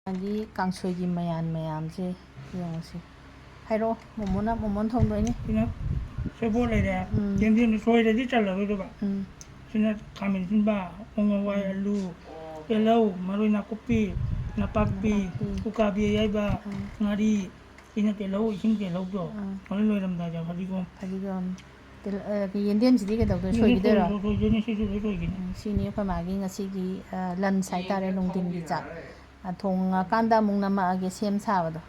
ꯃꯥꯒꯤ ꯀꯥꯡꯁꯣꯏꯒꯤ ꯃꯌꯥꯝꯁꯦ ꯌꯦꯡꯉꯨꯁꯤ. ꯍꯥꯏꯔꯛꯑꯣ. ꯃꯣꯃꯣꯟ ꯊꯣꯡꯗꯣꯏꯅꯤ. ꯁꯤꯅ ꯁꯦꯕꯣꯠ ꯂꯩꯔꯦ. ꯌꯦꯟꯗꯦꯝꯗꯣ ꯁꯣꯏꯔꯗꯤ ꯆꯜꯂꯔꯣꯏꯗꯕ. ꯁꯤꯅ ꯈꯥꯃꯦꯟ ꯑꯁꯤꯟꯕ, ꯄꯣꯡ ꯍꯋꯥꯏ, ꯑꯂꯨ, ꯇꯤꯜꯍꯧ, ꯃꯔꯣꯏ ꯅꯥꯀꯨꯞꯄꯤ, ꯅꯄꯥꯛꯄꯤ, ꯎꯀꯥꯕꯤ ꯑꯌꯥꯏꯕ, ꯉꯥꯔꯤ. ꯁꯤꯅ ꯇꯤꯜꯍꯧ, ꯏꯁꯤꯡ ꯇꯤꯜꯍꯧꯗꯣ. ꯍꯣꯔꯦꯟ ꯂꯣꯏꯔꯝꯗꯥꯏꯗ ꯐꯗꯤꯒꯣꯝ. ꯌꯦꯟꯗꯦꯝꯁꯤꯗꯤ ꯀꯩꯗꯧꯗꯣꯏ? ꯁꯣꯏꯈꯤꯗꯣꯏꯔꯣ? ꯁꯣꯏꯗꯣꯏꯅꯤ. ꯁꯤꯁꯨ ꯂꯣꯏ ꯁꯣꯏꯈꯤꯅꯤ. ꯁꯤꯅꯤ ꯑꯩꯈꯣꯏ ꯃꯥꯒꯤ ꯉꯁꯤꯒꯤ ꯂꯟꯁ ꯍꯥꯏꯇꯥꯔꯦ, ꯅꯨꯡꯊꯤꯟꯒꯤ ꯆꯥꯛ. ꯊꯣꯡꯉꯀꯥꯟꯗ ꯑꯃꯨꯛ ꯅꯝꯃꯛꯑꯒꯦ ꯁꯦꯝ ꯁꯥꯕꯗꯣ.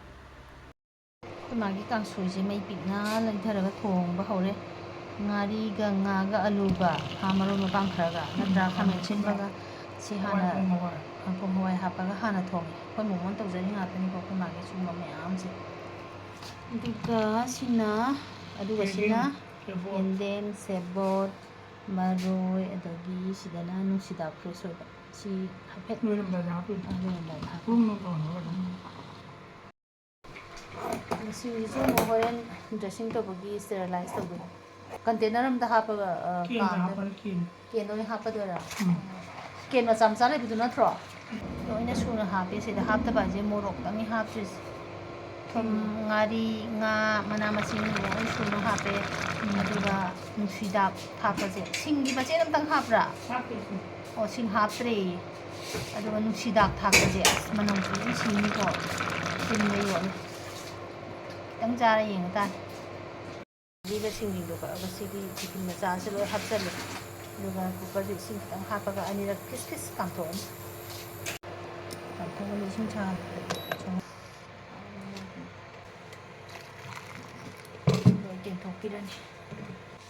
ꯑꯩꯈꯣꯏ ꯃꯥꯒꯤ ꯀꯥꯡꯁꯣꯏꯁꯦ ꯃꯩ ꯄꯤꯛꯅ ꯂꯩꯊꯔꯒ ꯊꯣꯡꯕ ꯍꯧꯔꯦ. ꯉꯥꯔꯤꯒ ꯉꯥꯒ ꯑꯂꯨꯒ ꯃꯔꯣꯏ ꯃꯄꯥꯡ ꯈꯔꯒ ꯅꯠꯇ꯭ꯔꯒ ꯈꯥꯃꯦꯟ ꯑꯁꯤꯟꯕꯒ ꯁꯤ ꯍꯥꯟꯅ ꯄꯣꯡ ꯍꯋꯥꯏ ꯍꯥꯞꯄꯒ ꯍꯥꯟꯅ ꯊꯣꯡꯉꯦ. ꯑꯩꯈꯣꯏ ꯃꯣꯃꯣꯟ ꯇꯧꯖꯔꯤ ꯉꯥꯛꯇꯅꯤꯀꯣ ꯑꯩꯈꯣꯏ ꯃꯥꯒꯤ ꯁꯨꯝꯕ ꯃꯌꯥꯝꯁꯦ. ꯑꯗꯨꯒ ꯁꯤꯅ ꯌꯦꯟꯗꯦꯝ, ꯁꯦꯕꯣꯠ, ꯃꯔꯣꯏ, ꯑꯗꯒꯤ ꯁꯤꯗꯅ ꯅꯨꯡꯁꯤꯗꯥꯛ ꯐ꯭ꯔꯦꯁ ꯑꯣꯏꯕ. ꯁꯤ ꯍꯥꯏꯐꯦꯠ ꯂꯣꯏꯔꯝꯗꯥꯏꯗ ꯍꯥꯞꯇꯣꯏꯅꯤ. ꯁꯤꯁꯤꯁꯨ ꯑꯃꯨꯛ ꯍꯣꯔꯦꯟ ꯗ꯭ꯔꯦꯁꯤꯡ ꯇꯧꯕꯒꯤ ꯁ꯭ꯇꯦꯔꯤꯂꯥꯏꯁ ꯇꯧꯗꯣꯏꯅꯤ. ꯀꯟꯇꯦꯅꯔ ꯑꯃꯗ ꯍꯥꯞꯄꯒ ꯀꯦꯟ ꯑꯣꯏꯅ ꯍꯥꯞꯄꯗꯣꯏꯔꯥ? ꯀꯦꯟ ꯃꯆꯥ ꯂꯩꯕꯗꯨ ꯅꯠꯇ꯭ꯔꯣ? ꯂꯣꯏꯅ ꯁꯨꯅ ꯍꯥꯞꯄꯦ. ꯁꯤꯗ ꯍꯥꯞꯇꯕ ꯍꯥꯏꯁꯦ ꯃꯣꯔꯣꯛꯇꯪꯅꯤ ꯍꯥꯞꯇ꯭ꯔꯤꯁꯦ. ꯊꯨꯝ, ꯉꯥꯔꯤ, ꯉꯥ, ꯃꯅꯥ ꯃꯁꯤꯡ ꯂꯣꯏ ꯁꯨꯅ ꯍꯥꯞꯄꯦ. ꯑꯗꯨꯒ ꯅꯨꯡꯁꯤꯗꯥꯛ ꯊꯥꯛꯄꯁꯦ ꯁꯤꯡꯒꯤ ꯃꯆꯦꯠ ꯑꯃꯇꯪ ꯍꯥꯞꯄ꯭ꯔꯥ? ꯑꯣ, ꯁꯤꯡ ꯍꯥꯞꯇ꯭ꯔꯦꯌꯦ. ꯑꯗꯨꯒ ꯅꯨꯡꯁꯤꯗꯥꯛ ꯊꯥꯛꯄꯁꯦ ꯑꯁ ꯃꯅꯝꯁꯨ ꯌꯥꯝ ꯁꯤꯅꯤꯀꯣ. ꯇꯤꯟꯒ ꯌꯣꯠꯂꯦ. ꯈꯤꯇꯪ ꯆꯥꯔ ꯌꯦꯡꯕ ꯇꯥꯔꯦ. ꯑꯔꯤꯕ ꯁꯤꯡꯁꯤꯡꯗꯣ ꯀꯛꯑꯒ ꯁꯤꯒꯤ ꯇꯤꯐꯤꯟ ꯃꯆꯥꯁꯦ ꯂꯣꯏ ꯍꯥꯞꯆꯜꯂꯦ. ꯑꯗꯨꯒ ꯀꯨꯀꯔꯁꯦ ꯏꯁꯤꯡ ꯈꯤꯇꯪ ꯍꯥꯞꯄꯒ ꯑꯅꯤꯔꯛ ꯐꯤꯁ ꯐꯤꯁ ꯀꯥꯝꯊꯣꯛꯑꯅꯤ. ꯀꯥꯝꯊꯣꯛꯑꯅꯤ ꯏꯁꯤꯡ ꯂꯣꯏ ꯇꯦꯡꯊꯣꯛꯄꯤꯔꯅꯤ.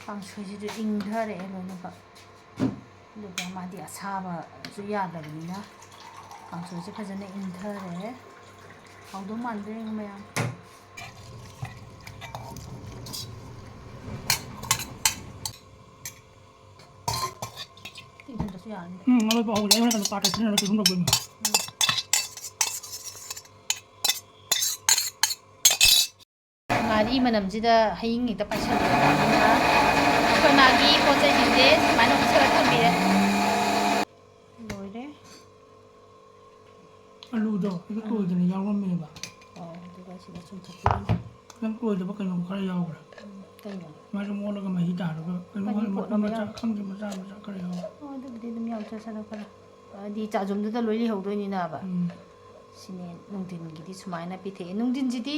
ꯀꯥꯡꯁꯣꯏꯁꯤꯁꯨ ꯏꯪꯊꯔꯛꯑꯦ ꯂꯣꯏꯅꯃꯛ. ꯑꯗꯨꯒ ꯃꯥꯗꯤ ꯑꯁꯥꯕꯁꯨ ꯌꯥꯗꯕꯅꯤꯅ ꯀꯥꯡꯁꯣꯏꯁꯦ ꯐꯖꯅ ꯏꯪꯊꯔꯦ. ꯍꯥꯎꯗꯧ ꯃꯥꯟꯗ꯭ꯔꯦ ꯌꯦꯡꯉꯨ ꯃꯌꯥꯝ. ꯏꯪꯍꯟꯗ꯭ꯔꯁꯨ ꯌꯥꯔꯅꯤ. ꯃꯔꯣꯏ ꯍꯧꯔꯦ. ꯑꯩ ꯍꯣꯔꯦꯟ ꯄꯥꯇ꯭ꯔ ꯁꯤꯖꯤꯟꯅꯔꯒ ꯀꯩꯅꯣ ꯇꯧꯗꯣꯏꯅꯤ. ꯉꯥꯔꯤ ꯃꯅꯝꯁꯤꯗ ꯍꯌꯤꯡ ꯍꯦꯛꯇ ꯄꯥꯏꯁꯜꯂꯛꯑꯕꯅꯤꯅ ꯑꯩꯈꯣꯏ ꯃꯥꯒꯤ ꯄꯣꯠ ꯆꯩꯁꯤꯡꯁꯦ ꯁꯨꯃꯥꯏꯅ ꯎꯞꯁꯜꯂꯒ ꯊꯝꯕꯤꯔꯦ. ꯂꯣꯏꯔꯦ. ꯑꯂꯨꯗꯣ ꯁꯤꯗ ꯇꯣꯏꯗꯅ ꯌꯥꯎꯔꯝꯃꯦꯕ. ꯑꯗꯨꯒ ꯁꯤꯗ ꯆꯨꯝꯊꯣꯛꯄꯤꯔꯅꯤ. ꯈꯤꯇꯪ ꯇꯣꯏꯗꯕ ꯀꯩꯅꯣꯝ ꯈꯔ ꯌꯥꯎꯈ꯭ꯔꯦ. ꯀꯩꯅꯣ? ꯃꯥꯁꯨ ꯃꯣꯠꯂꯒ ꯃꯍꯤ ꯇꯥꯔꯒ ꯀꯩꯅꯣ ꯃꯆꯥ ꯈꯪꯗꯦ ꯃꯆꯥ ꯈꯔ ꯌꯥꯎꯔꯦ. ꯑꯗꯨꯕꯨꯗꯤ ꯑꯗꯨꯝ ꯌꯥꯎꯖꯁꯅꯨ ꯈꯔ. ꯍꯥꯏꯗꯤ ꯆꯥꯖꯨꯝꯗꯨꯗ ꯂꯣꯏ ꯂꯩꯍꯧꯗꯣꯏꯅꯤꯅꯕ. ꯁꯤꯅꯦ ꯅꯨꯡꯊꯤꯟꯒꯤꯗꯤ ꯁꯨꯃꯥꯏꯅ ꯄꯤꯊꯛꯑꯦ. ꯅꯨꯡꯊꯤꯟꯁꯤꯗꯤ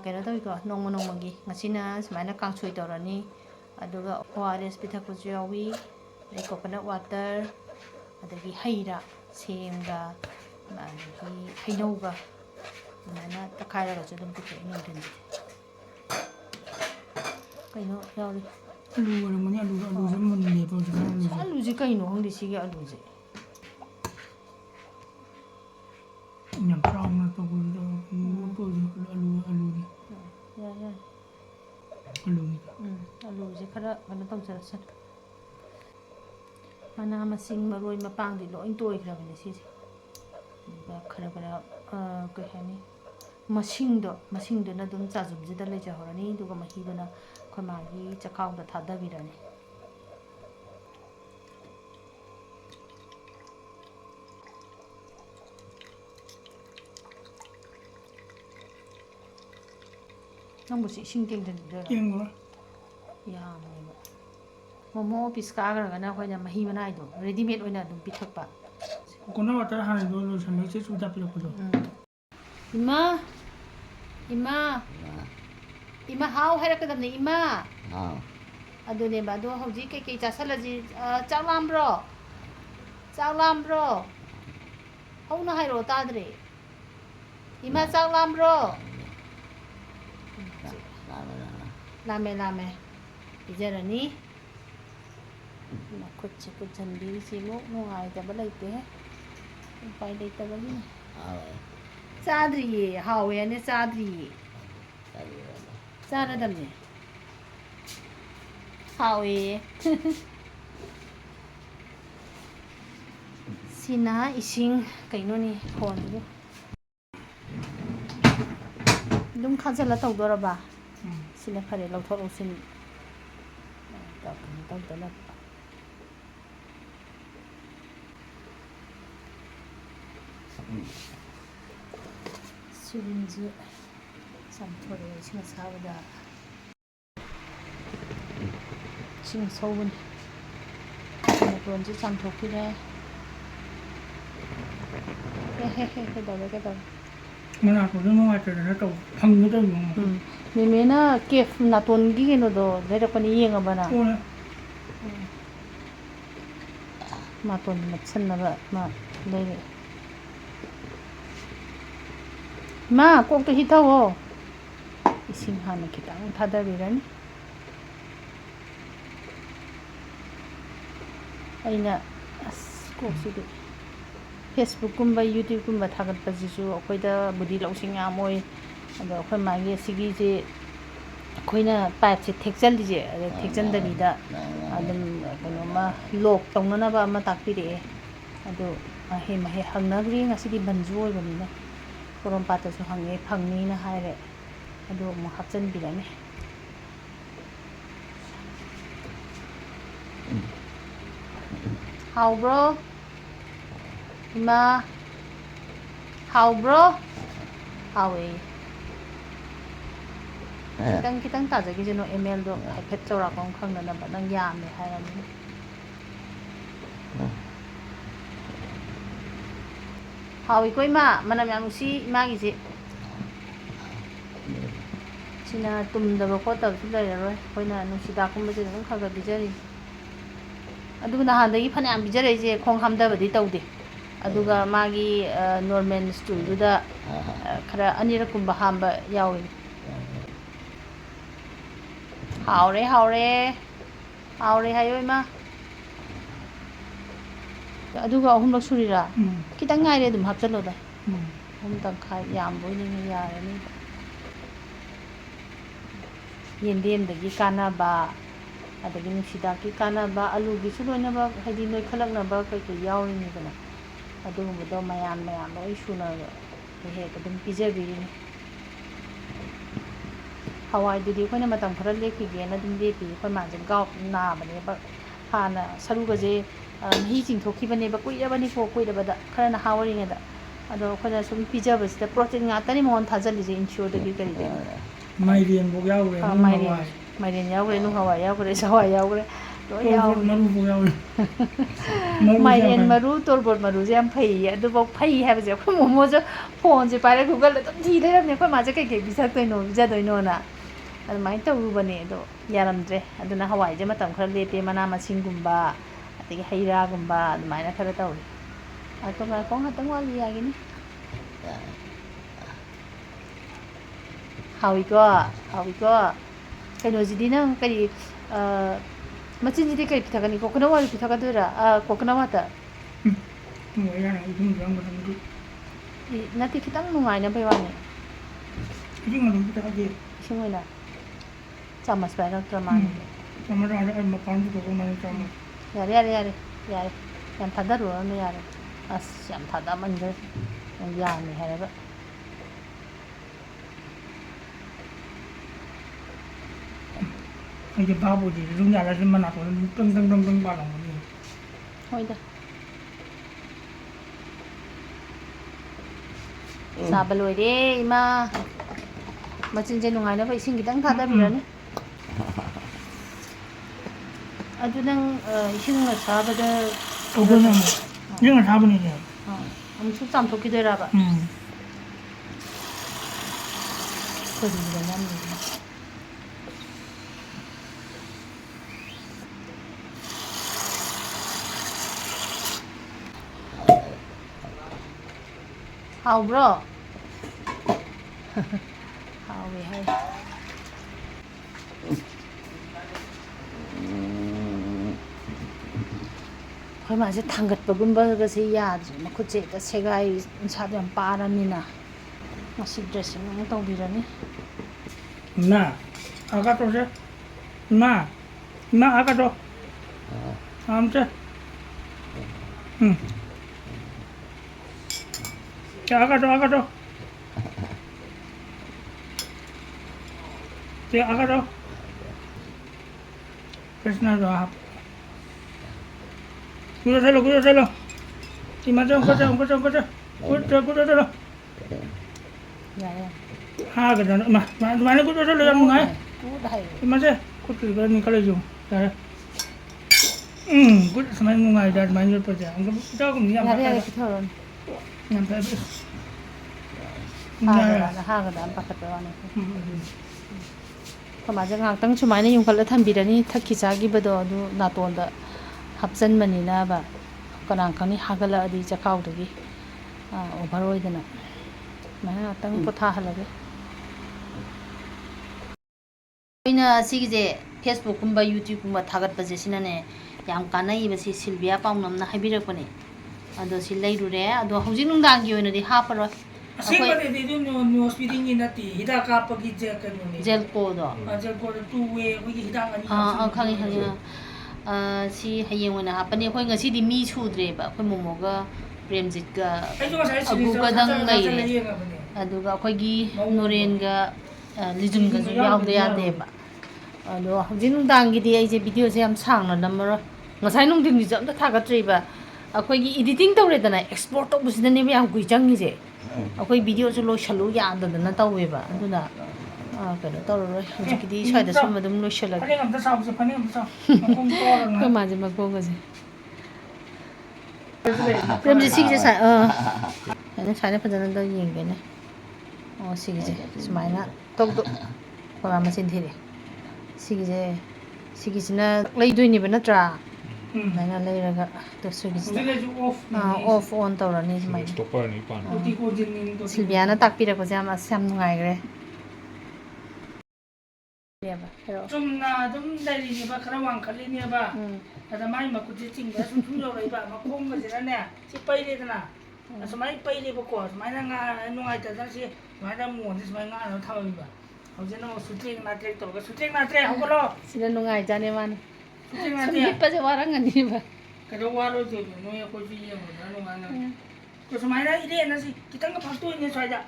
ꯀꯩꯅꯣ ꯇꯧꯋꯤꯀꯣ, ꯅꯣꯡꯃꯒꯤ. ꯉꯁꯤꯅ ꯁꯨꯃꯥꯏꯅ ꯀꯥꯡꯁꯣꯏ ꯇꯧꯔꯅꯤ. ꯑꯗꯨꯒ ORS ꯄꯤꯊꯛꯄꯁꯨ ꯌꯥꯎꯏ. ꯑꯗꯩ ꯀꯣꯀꯣꯅꯠ ꯋꯥꯇꯔ, ꯑꯗꯒꯤ ꯍꯩꯔꯥ, ꯁꯦꯝꯒ ꯑꯗꯒꯤ ꯍꯩꯅꯧꯒ ꯑꯗꯨꯃꯥꯏꯅ ꯇꯛꯈꯥꯏꯔꯒꯁꯨ ꯑꯗꯨꯝ ꯄꯤꯊꯛꯑꯦ ꯅꯨꯡꯊꯤꯟꯁꯤꯗꯤ. ꯀꯩꯅꯣ ꯌꯥꯎꯔꯤ? ꯑꯂꯨ ꯑꯣꯏꯔꯝꯒꯅꯤ. ꯑꯂꯨꯁꯦ ꯃꯨꯟꯗꯦꯕ ꯍꯧꯖꯤꯛꯀꯥꯟ. ꯑꯂꯨꯁꯦ ꯀꯩꯅꯣ ꯈꯪꯗꯦ, ꯁꯤꯒꯤ ꯑꯂꯨꯁꯦ. ꯌꯥꯝ ꯆꯥꯎꯅ ꯇꯧꯕꯗꯨꯗ ꯑꯂꯨꯅꯤ. ꯌꯥꯏ. ꯑꯂꯨꯅꯤꯗ. ꯑꯂꯨꯁꯦ ꯈꯔ ꯀꯩꯅꯣ ꯇꯧꯖꯔꯁꯅꯨ. ꯃꯅꯥ ꯃꯁꯤꯡ ꯃꯔꯣꯏ ꯃꯄꯥꯡꯗꯤ ꯂꯣꯏ ꯇꯣꯏꯈ꯭ꯔꯕꯅꯦ ꯁꯤꯁꯦ. ꯑꯗꯨꯒ ꯈꯔ ꯀꯩ ꯍꯥꯏꯅꯤ, ꯃꯁꯤꯡꯗꯨꯅ ꯑꯗꯨꯝ ꯆꯥꯖꯨꯝꯁꯤꯗ ꯂꯩꯖꯍꯧꯔꯅꯤ. ꯑꯗꯨꯒ ꯃꯍꯤꯗꯨꯅ ꯑꯩꯈꯣꯏ ꯃꯥꯒꯤ ꯆꯈꯥꯎꯗ ꯊꯥꯗꯕꯤꯔꯅꯤ. ꯅꯪꯕꯨꯁꯤ ꯏꯁꯤꯡ ꯇꯦꯡꯊꯟꯕꯤꯗꯣꯏꯔꯣ? ꯇꯦꯡꯉꯔꯣꯏ. ꯌꯥꯝꯃꯦꯕ. ꯃꯣꯃꯣ ꯑꯣꯐꯤꯁ ꯀꯥꯈ꯭ꯔꯒꯅ ꯑꯩꯈꯣꯏꯅ ꯃꯍꯤ ꯃꯅꯥꯏꯗꯣ ꯔꯦꯗꯤꯃꯦꯗ ꯑꯣꯏꯅ ꯑꯗꯨꯝ ꯄꯤꯊꯛꯄ. ꯀꯣꯀꯣꯅꯠ ꯋꯥꯇꯔ ꯍꯥꯟꯅꯗꯣ ꯂꯣꯏꯁꯟꯕ ꯏꯆꯦ ꯁꯨꯗ ꯄꯤꯔꯛꯄꯗꯣ. ꯏꯃꯥ ꯍꯥꯎ ꯍꯥꯏꯔꯛꯀꯗꯕꯅꯦ. ꯏꯃꯥ ꯑꯗꯨꯅꯦꯕ. ꯑꯗꯣ ꯍꯧꯖꯤꯛ ꯀꯩꯀꯩ ꯆꯥꯁꯤꯜꯂꯁꯤ? ꯆꯥꯛ ꯂꯥꯝꯕ꯭ꯔꯣ? ꯍꯧꯅ ꯍꯥꯏꯔꯛꯑꯣ, ꯇꯥꯗ꯭ꯔꯦ. ꯏꯃꯥ ꯆꯥꯛ ꯂꯥꯝꯕ꯭ꯔꯣ? ꯂꯥꯝꯃꯦ. ꯄꯤꯖꯔꯅꯤ. ꯃꯈꯨꯠꯁꯦ ꯀꯨꯠꯁꯟꯕꯤꯔꯤꯁꯤꯃꯨꯛ ꯅꯨꯡꯉꯥꯏꯇꯕ ꯂꯩꯇꯦꯍꯦ. ꯎꯄꯥꯏ ꯂꯩꯇꯕꯒꯤꯅꯤ. ꯆꯥꯗ꯭ꯔꯤꯌꯦ. ꯍꯥꯎꯋꯦ ꯍꯥꯏꯅ ꯆꯥꯗ꯭ꯔꯤꯌే. ꯆꯥꯔꯗꯕꯅꯦ. ꯍꯥꯎꯋꯦꯌꯦ. ꯁꯤꯅ ꯏꯁꯤꯡ. ꯀꯩꯅꯣꯅꯤ ꯐꯣꯟꯁꯤꯕꯨ. ꯑꯗꯨꯝ ꯈꯥꯖꯤꯜꯂ ꯇꯧꯗꯣꯔꯕ? ꯁꯤꯅ ꯐꯔꯦ, ꯂꯧꯊꯣꯛ ꯂꯧꯁꯤꯟ ꯇꯧꯗꯅꯕ. ꯁꯤꯔꯤꯟꯁꯦ ꯆꯥꯝꯊꯣꯔꯛꯑꯦ ꯏꯁꯤꯡ ꯑꯁꯥꯕꯗ ꯏꯁꯤꯡ ꯑꯁꯧꯕꯅꯤ ꯃꯇꯣꯟꯁꯦ ꯆꯥꯝꯊꯣꯛꯄꯤꯔꯦ ꯀꯩꯗꯧꯔꯦ ꯃꯅꯥꯛꯇꯨꯗ ꯅꯨꯡꯉꯥꯏꯇꯗꯅ ꯇꯧ ꯐꯪꯒꯗꯧꯕ ꯃꯦꯃꯦꯅ ꯀꯦꯐ ꯅꯥꯇꯣꯟꯒꯤ ꯀꯩꯅꯣꯗꯣ ꯂꯩꯔꯛꯄꯅꯤ ꯌꯦꯡꯉꯕꯅ ꯅꯥꯇꯣꯟ ꯅꯞꯁꯟꯅꯕ ꯃꯥ ꯂꯩꯔꯛꯑꯦ ꯃꯥ ꯀꯣꯛꯇ ꯍꯤꯊꯧꯑꯣ ꯏꯁꯤꯡ ꯍꯥꯟꯅ ꯈꯤꯇꯪ ꯊꯥꯗꯕꯤꯔꯅꯤ ꯑꯩꯅ ꯑꯁ ꯀꯣꯛꯁꯤꯗꯤ ꯐꯦꯁꯕꯨꯛꯀꯨꯝꯕ ꯌꯨꯇ꯭ꯌꯨꯕꯀꯨꯝꯕ ꯊꯥꯒꯠꯄꯁꯤꯁꯨ ꯑꯩꯈꯣꯏꯗꯕꯨꯗꯤ ꯂꯧꯁꯤꯡ ꯌꯥꯝ ꯑꯣꯏ ꯑꯗꯣ ꯑꯩꯈꯣꯏ ꯃꯥꯒꯤ ꯑꯁꯤꯒꯤꯁꯦ ꯑꯩꯈꯣꯏꯅ ꯄꯥꯏꯞꯁꯦ ꯊꯦꯛꯆꯜꯂꯤꯁꯦ ꯑꯗ ꯊꯦꯛꯆꯟꯗꯕꯤꯗ ꯑꯗꯨꯝ ꯀꯩꯅꯣꯝꯃ ꯂꯣꯛ ꯇꯧꯅꯅꯕ ꯑꯃ ꯇꯥꯛꯄꯤꯔꯛꯑꯦ ꯑꯗꯣ ꯃꯍꯩ ꯍꯪꯅꯈ꯭ꯔꯦ ꯉꯁꯤꯗꯤ ꯕꯟꯁꯨ ꯑꯣꯏꯕꯅꯤꯅ ꯄꯣꯔꯣꯝꯄꯥꯠꯇꯁꯨ ꯍꯪꯉꯦ ꯐꯪꯅꯤꯅ ꯍꯥꯏꯔꯦ ꯑꯗꯣ ꯑꯃꯨꯛ ꯍꯥꯞꯆꯤꯟꯕꯤꯔꯅꯤ ꯍꯥꯎꯕ꯭ꯔꯣ ꯏꯃꯥ ꯍꯥꯎꯕ꯭ꯔꯣ ꯍꯥꯎꯋꯦ ꯈꯤꯇꯪ ꯇꯥꯖꯈꯤꯁꯅꯨ ꯑꯦꯝ.ꯑꯦꯜꯗꯣ ꯍꯥꯏꯐꯦꯠ ꯆꯥꯎꯔꯥꯛꯄ ꯑꯃ ꯈꯪꯅꯅꯕ ꯅꯪ ꯌꯥꯝꯃꯦ ꯍꯥꯏꯔꯕꯅꯤꯅ ꯍꯥꯎꯏꯀꯣ ꯏꯃꯥ ꯃꯅꯝ ꯌꯥꯝ ꯅꯨꯡꯁꯤ ꯏꯃꯥꯒꯤꯁꯦ ꯁꯤꯅ ꯇꯨꯝꯗꯕ ꯈꯣꯠꯇꯕꯁꯨ ꯂꯩꯔꯔꯣꯏ ꯑꯩꯈꯣꯏꯅ ꯅꯨꯡꯁꯤꯗꯥꯛꯀꯨꯝꯕꯁꯦ ꯑꯗꯨꯝ ꯈꯔ ꯈꯔ ꯄꯤꯖꯔꯤ ꯑꯗꯨꯒ ꯅꯍꯥꯟꯗꯒꯤ ꯐꯅꯌꯥꯝ ꯄꯤꯖꯔꯛꯏꯁꯦ ꯈꯣꯡ ꯍꯥꯝꯊꯕꯗꯤ ꯇꯧꯗꯦ ꯑꯗꯨꯒ ꯃꯥꯒꯤ ꯅꯣꯔꯃꯦꯜ ꯁ꯭ꯇꯨꯜꯗꯨꯗ ꯈꯔ ꯑꯅꯤꯔꯛꯀꯨꯝꯕ ꯍꯥꯝꯕ ꯌꯥꯎꯏ ꯍꯥꯎꯔꯦ ꯍꯥꯏꯌꯣ ꯏꯃꯥ ꯑꯗꯨꯒ 3ꯂꯛ ꯁꯨꯔꯤꯔꯥ ꯈꯤꯇꯪ ꯉꯥꯏꯔꯦ ꯑꯗꯨꯝ ꯍꯥꯞꯆꯜꯂꯣꯗ 3 ꯇꯪꯈꯥꯏ ꯌꯥꯝꯕꯣꯏꯅꯤꯡꯉꯤ ꯌꯥꯔꯅꯤ ꯌꯦꯟꯗꯦꯝꯗꯒꯤ ꯀꯥꯟꯅꯕ ꯑꯗꯒꯤ ꯅꯨꯡꯁꯤꯗꯥꯛꯀꯤ ꯀꯥꯟꯅꯕ ꯑꯂꯨꯒꯤꯁꯨ ꯂꯣꯏꯅꯃꯛ ꯍꯥꯏꯗꯤ ꯅꯣꯏꯈꯠꯂꯛꯅꯕ ꯀꯩꯀꯩ ꯌꯥꯎꯔꯤꯅꯤꯗꯅ ꯑꯗꯨꯒꯨꯝꯕꯗꯣ ꯃꯌꯥꯝ ꯂꯣꯏ ꯁꯨꯅ ꯍꯦꯛ ꯑꯗꯨꯝ ꯄꯤꯖꯕꯤꯔꯤꯅꯤ ꯍꯋꯥꯏꯗꯨꯗꯤ ꯑꯩꯈꯣꯏꯅ ꯃꯇꯝ ꯈꯔ ꯂꯦꯞꯈꯤꯒꯦꯅ ꯑꯗꯨꯝ ꯂꯦꯞꯄꯤ ꯑꯩꯈꯣꯏ ꯃꯥꯁꯦ ꯒꯥꯎꯠ ꯅꯥꯕꯅꯦꯕ ꯍꯥꯟꯅ ꯁꯔꯨꯒꯁꯦ ꯃꯍꯤ ꯆꯤꯡꯊꯣꯛꯈꯤꯕꯅꯦꯕ ꯀꯨꯏꯔꯕꯅꯤꯀꯣ ꯀꯨꯏꯔꯕꯗ ꯈꯔ ꯅꯍꯥ ꯑꯣꯏꯔꯤꯉꯩꯗ ꯑꯗꯣ ꯑꯩꯈꯣꯏꯅ ꯁꯨꯝ ꯄꯤꯖꯕꯁꯤꯗ ꯄ꯭ꯔꯣꯇꯤꯟ ꯉꯥꯛꯇꯅꯤ ꯃꯉꯣꯟꯗ ꯊꯥꯖꯤꯜꯂꯤꯁꯦ ꯏꯟꯁꯨꯔꯗꯒꯤ ꯀꯔꯤꯗꯒꯤ ꯃꯥꯏꯔꯦꯟꯐꯧ ꯌꯥꯎꯈ꯭ꯔꯦ ꯅꯨꯡ ꯍꯋꯥꯏ ꯃꯥꯏꯔꯦꯟ ꯌꯥꯎꯈ꯭ꯔꯦ ꯅꯨꯡ ꯍꯋꯥꯏ ꯌꯥꯎꯈ꯭ꯔꯦ ꯆꯋꯥꯏ ꯌꯥꯎꯈ꯭ꯔꯦ ꯂꯣꯏ ꯇꯣꯔꯕꯣꯠ ꯌꯥꯎꯈ꯭ꯔꯦ ꯃꯔꯨꯐꯧ ꯌꯥꯎꯈ꯭ꯔꯦ ꯃꯥꯏꯔꯦꯟ ꯃꯔꯨ ꯇꯣꯔꯕꯣꯠ ꯃꯔꯨꯁꯦ ꯌꯥꯝ ꯐꯩꯌꯦ ꯑꯗꯨꯐꯥꯎ ꯐꯩ ꯍꯥꯏꯕꯁꯦ ꯑꯩꯈꯣꯏ ꯃꯣꯃꯣꯁꯨ ꯐꯣꯟꯁꯦ ꯄꯥꯏꯔ ꯒꯨꯒꯜꯗ ꯑꯗꯨꯝ ꯊꯤ ꯂꯩꯔꯝꯅꯦ ꯑꯩꯈꯣꯏ ꯃꯥꯁꯦ ꯀꯩꯀꯩ ꯄꯤꯖꯗꯣꯏꯅꯣꯅ ꯑꯗꯨꯃꯥꯏꯅ ꯇꯧꯔꯨꯕꯅꯦ ꯑꯗꯣ ꯌꯥꯔꯝꯗ꯭ꯔꯦ ꯑꯗꯨꯅ ꯍꯋꯥꯏꯁꯦ ꯃꯇꯝ ꯈꯔ ꯂꯦꯞꯄꯦ ꯃꯅꯥ ꯃꯁꯤꯡꯒꯨꯝꯕ ꯑꯗꯒꯤ ꯍꯩ ꯔꯥꯒꯨꯝꯕ ꯑꯗꯨꯃꯥꯏꯅ ꯈꯔ ꯇꯧꯔꯤ ꯉꯥꯏꯈꯣ ꯉꯥꯛꯇꯪ ꯋꯥꯠꯂꯤ ꯌꯥꯒꯤꯅꯤ ꯍꯥꯎꯏꯀꯣ ꯀꯩꯅꯣꯁꯤꯗꯤ ꯅꯪ ꯀꯔꯤ ꯃꯆꯤꯟꯁꯤꯗꯤ ꯀꯔꯤ ꯄꯤꯊꯛꯀꯅꯤ ꯀꯣꯀꯣꯅꯠ ꯋꯥꯇꯔ ꯄꯤꯊꯛꯀꯗꯣꯏꯔꯥ ꯀꯣꯀꯣꯅꯠ ꯋꯥꯇꯔ ꯅꯠꯇꯦ ꯈꯤꯇꯪ ꯅꯨꯡꯉꯥꯏꯅꯕꯩ ꯋꯥꯅꯤ ꯏꯁꯤꯡ ꯑꯗꯨꯝ ꯄꯤꯊꯛꯑꯒꯦ ꯏꯁꯤꯡ ꯑꯣꯏꯅ ꯆꯥꯃꯁ ꯄꯥꯏꯔꯛꯇ꯭ꯔ ꯃꯥꯜꯂꯦ ꯃꯄꯥꯟ ꯄꯨꯊꯣꯛꯑꯃꯥꯏꯅ ꯆꯥꯃꯁ ꯌꯥꯔꯦ ꯌꯥꯝ ꯊꯥꯗꯔꯨꯔꯅꯨ ꯌꯥꯔꯦ ꯑꯁ ꯌꯥꯝ ꯊꯥꯗꯃꯟꯈ꯭ꯔꯦ ꯌꯥꯝꯃꯤ ꯍꯥꯏꯔꯒ ꯑꯩꯁꯦ ꯚꯥꯞ ꯑꯣꯏꯗꯦ ꯑꯗꯨꯝ ꯌꯥꯔꯁꯤ ꯃꯅꯥꯛꯇ ꯑꯗꯨꯝ ꯇꯪ ꯄꯥꯜꯂꯝꯒꯅꯤ ꯍꯣꯏꯗ ꯆꯥꯕ ꯂꯣꯏꯔꯦ ꯏꯃꯥ ꯃꯆꯤꯟꯁꯦ ꯅꯨꯡꯉꯥꯏꯅꯕ ꯏꯁꯤꯡ ꯈꯤꯇꯪ ꯊꯥꯗꯕꯤꯔꯅꯤ ꯑꯗꯨ ꯅꯪ ꯏꯁꯤꯡ ꯑꯁꯥꯕꯗ ꯏꯁꯤꯡ ꯑꯁꯥꯕꯅꯤꯅꯦ ꯑꯃꯨꯛꯁꯨ ꯆꯥꯝꯊꯣꯛꯈꯤꯗꯣꯏꯔꯕ ꯀꯔꯤꯗ ꯅꯝꯃꯤꯅꯣ ꯍꯥꯎꯕ꯭ꯔꯣ ꯍꯥꯎꯋꯦ ꯍꯥꯏ ꯑꯩꯈꯣꯏ ꯃꯥꯁꯦ ꯊꯥꯡꯒꯠꯄꯒꯨꯝꯕꯒꯁꯦ ꯌꯥꯗ꯭ꯔꯦ ꯃꯈꯨꯠꯁꯦ ꯍꯦꯛꯇ ꯁꯦꯒꯥꯏ ꯃꯁꯥꯗꯣ ꯌꯥꯝ ꯄꯥꯔꯕꯅꯤꯅ ꯉꯁꯤ ꯗ꯭ꯔꯦꯁꯤꯡ ꯑꯃꯨꯛ ꯇꯧꯕꯤꯔꯅꯤ 이마 아가 또세 이마 아가 또 아무튼 아가 또 아가 또 그래서 구조셀로 이마 좀 꺼져 ꯌꯥꯏ 하거든. 많이 굽어서 내가 뭔가. 굿하이 맞아. 굽기가 니컬레죠. 잘. 굿 스마일 뭔가 이다 많이 줄 거지. 안 그럼 조금 그냥 야래 피터런 그냥 배. 하거든 안 바깥에 그마저 ngaktang sumaina yungkhala thambirani thakki chagibado adu natonda hapchanmanina ba kanang khani hagala adi chakhaudagi overoidana mana ngaktang potha halage oina sigije Facebook kumba YouTube kumba thagat baje sinane yam kanai basi Silvia paunamna habirakpani ado si leirure ado hojing nungdangi oinadi haparo Asingpati dito no hospital ni nati hidak kapag ijek kan ni. Gelco do. Gelco the two way we hidak ani. Khangi si hayeng wana hapani khoi ngasi di mi chudre ba khoi momoga Premjit ga abu ga dang leire aduga khoi gi Noren ga Lijum ga ju yawde yade ba ado hojing dang gi di ai je video se yam sangna namara ngasai nung ding ni jam ta thagatri ba akhoi gi editing tawre dana export to busina ne yam gui changi je akhoi video chu lo shalu ya andana tawe ba aduna kano tawroi hojikidi swaida sum adum lo shalag Pani am ta sa pani am sa. Makum to na. ka maje makko ga je Premjit sige je sa ane sane phajana da yenge ne sige je sumaina tok do pa ma sin thire sige je sige sina leidoi ni ba natra naina leiraga to sige off on tawrani sumaina stopper ni pan Silviana takpira ko jam asyam nungai gre 좀나 좀 달리니 봐 그런 왕 걸리니 봐 ada mai ma kuti ting ba sum sum lo rai ba ma khom ga jira ne si pai le na so mai pai le ba ko mai na nga nu ai ta si mai na mu ni mai nga no thau ba ho je no su ting na trek to ga su ting na trek ho ko lo sila nungai jane man su ting na sumit trek pa je warang ani ba ka do wa lo je no ya ko ji ye mo na nu nga na ko so mai na ide na si kitang ga phak to ni so ja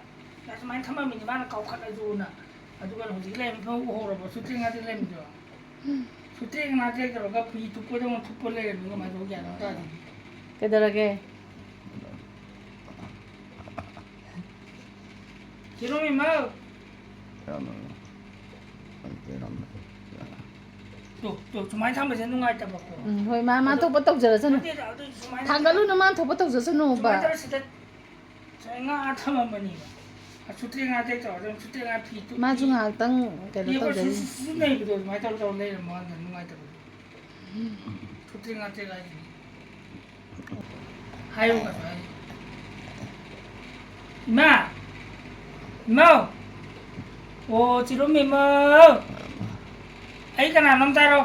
na so mai thama mi ni ba na kau khat ai ju na aduga ho ji le mi ho ho ro ba su ting na de le mi jo Suting na trek ro ga pi tu ko dong tu ko le ni ma do ya na ta ni kedarage Kiro mi ma to mai tham ba je nungai ta ba ko hoi ma to pa tok jara sanu te da to mai thanggalu na man thop tok jara sanu ba ta si ta nga tham ma ni a suting na trek to suting na pi tu ma chung ha tang ke ye to ko jari su nei bi do mai ta to le ma na nungai ta suting na trek ai hayo ga ai ma ô chị đúng mềm mơ ấy cái nào nắm tay đâu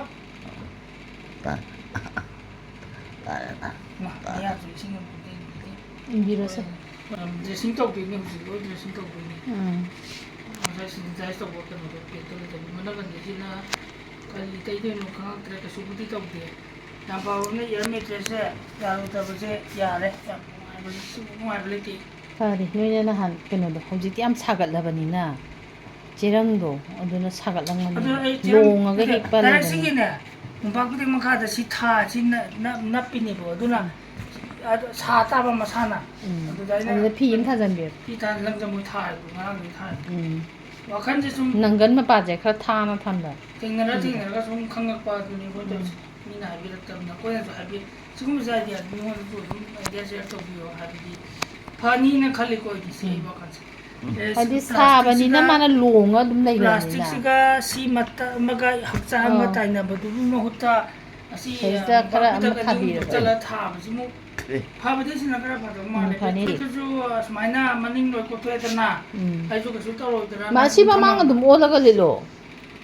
mà ya chị sinh một cái virus để sinh tộc thì mình chỉ có để sinh tộc thì mà sinh ra tộc của cái một cái tôi mà nó gần như là cái cái đây nó khác cái số cái tộc thì làm bao nhiêu giờ mấy cái sẽ ra rồi ta sẽ ya đấy ngoài bên thì fari noina na han keno do hojiti am sagat labanina jerang do aduna sagat langmani long aga hik pa la singi ne umpak puting makha da si tha si na pini bo aduna sa ta ba masana adu dai na adu phi im tha jan be pi ta lang ja mo tha bu nga ni tha wa khan je sum nangan ma pa je khra tha na than da ting na ga sum khang ngak pa du ni bo to mi na bi ra tam na ko ya sa bi sum za dia ni mo du dia se to bi ho ha bi pani na khali ko di se ba khan adi sabani na mana longa dum lai ga plastic siga si mata maga hakcha mata na ba du mo hota asi da kara am khabi tala tha ba simu pha ba de sin na kara ba ma le to ju smaina maning lo ko to na ai ju ka su to ro da ma si ba mang dum ola ga lilo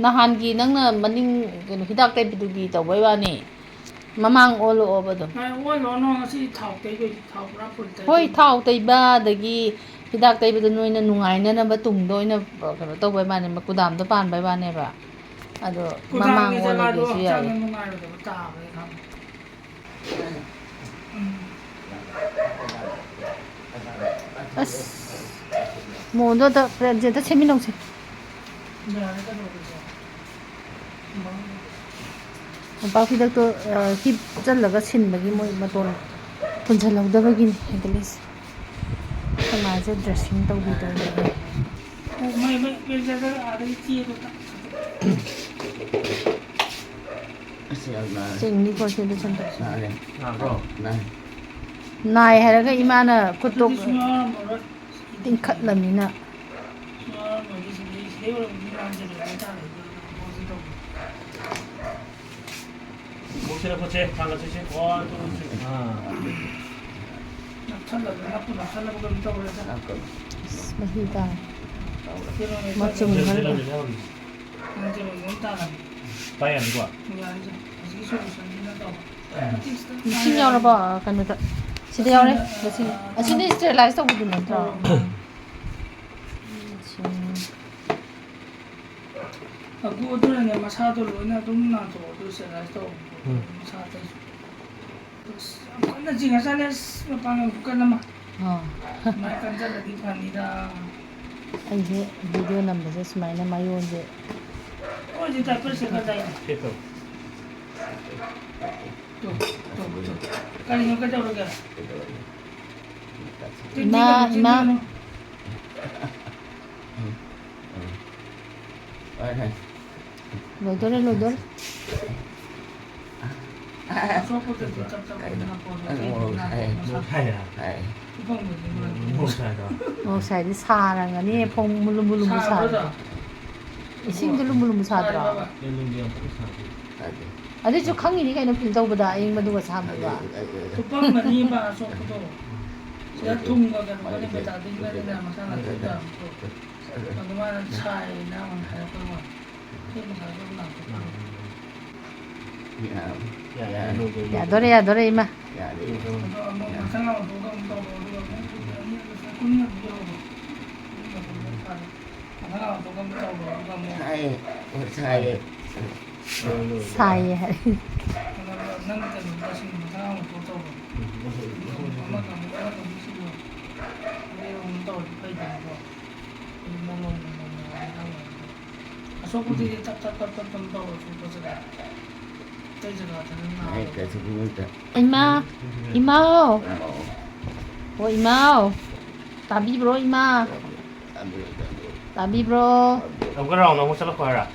nahan gi nang na maning hidak tai bidu gi to bai wa ni mamang olo oba do oi lo no si thau te go thau ra pul te hoi thau tai ba dagi hidak tai bidu noina nungai na na ba tung do ina kano to bai mane ma kudam do pan bai ba ne ba ado mamang olo gi si ya as mo do da Premjit da chemi nong se ba khi dak to hip chal laga sin bagi moi maton punjal laudabagi ni hegelis kama je dressing to bi to ไม่จะได้อะไรที่ตัวนั้น Sing ni ko sin san ta. Bro. Nai hai ra ga imana kutuk semua orang ting khat lam ni na. semua orang di sini saya orang di mana jadi kita ni kita Bocil bocil, tangga cuci. 1, 2, 3. nak salah bukan kita boleh salah Mahita. kira ni Macam Jom mana? jalan jalan. nanti orang kita kan Bayan gua. ni aja masih susah ni nak tahu Sing yaw na ba kan ta. Sida yaw ne. Sing. Asini sterilize ta budu na ta. aku tu ni masa tu lu na tu na tu tu saya tahu masa tu terus apa nak jinga sana apa bukan nama Ha. makan jalan di pani dah Ai he video number se smai na mayon je. oh jadi tak perlu saya Itu. tu kali ni kerja orang kan Ima. Lodor lodor. so apa tu tak nak pun Hai ya. bukan bukan Mau saya dah. Oh sai di sa ra nga ni phong mulum mulum sa. Ising du mulum sa dra. Yang dia pun Ade chu khangi ni kai no pil dau bada ing madu ga sa ba. Tupang mani ba so ko saya tunggu kan mana beta tinggal di dalam masalah kita bagaimana saya nak menghadapi perempuan ini masalah nak Ya dore ima. masalah untuk kamu tahu ini kunyah dia masalah untuk kamu tahu kamu Sai hai. nang kan masih masalah untuk tahu mama kamu kamu sih dia untuk baik juga ini mau asal aku tidak tak tahu sudah sudah đây giờ là thằng Ima. Imao. Oh imao. Tabi bro ima. Tabi bro. Ông có rau nó muốn sao khoai à?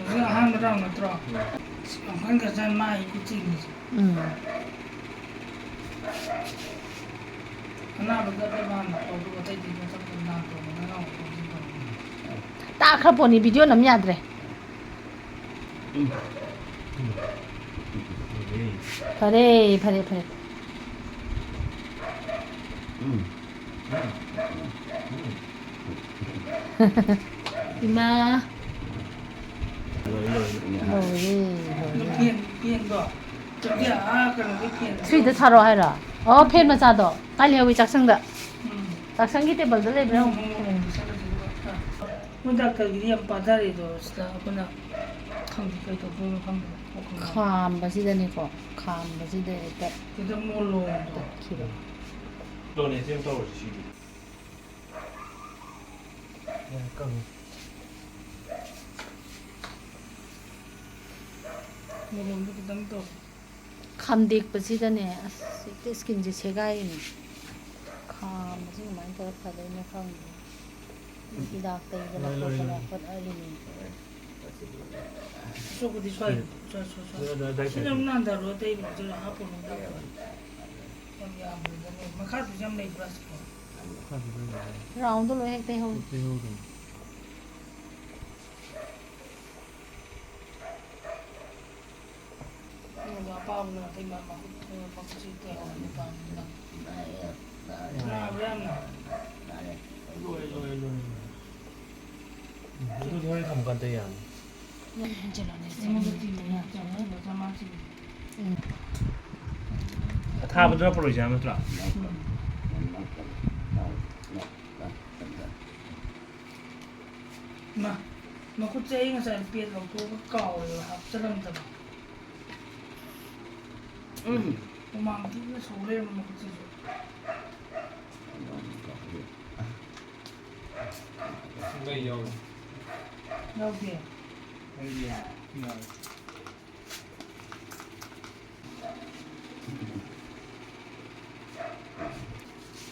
cái hàng cái rau nó tròn ông ăn cái chân mai cái chim nào bây giờ cái bàn nó tôi có thấy thì nó sắp đến nào rồi nó nào Ta kha poni video nam yad re. Phare. Ima. Rồi. nó piên đó cho cái cái piên Three the tharo hai ra. Oh pen ma cha do. Kai le wi chak sang da. Chak sang gi table da le bro. Mudah kali dia pada itu setelah apa nak kami kita pun kami Kham ba si da ni ko. Kham ba si da ta kita mulu ki ba. Đồ này xem tôi chỉ. Cần. mulu itu kita tahu Kham dik ba si da ne. Te skin je chegai ni. Kham ba si mai ta pha da ni kham. Di dak ta da ko ali ni. so ko di swai so sini mana ada roti itu jadi apa pun ada yang dia ambil jadi makan tu jam ni beras ko Round lo hek te ho. ini apa pun nanti mama aku pakai situ orang ni kan nah berapa Rồi. Tôi thôi không cần tiền. 다 먼저 부르지 않았더라. mà có chơi mà sẽ biết là cô có cầu rồi học cho lâm tập mà cái số lên mà có chơi Bây giờ đâu kìa bây giờ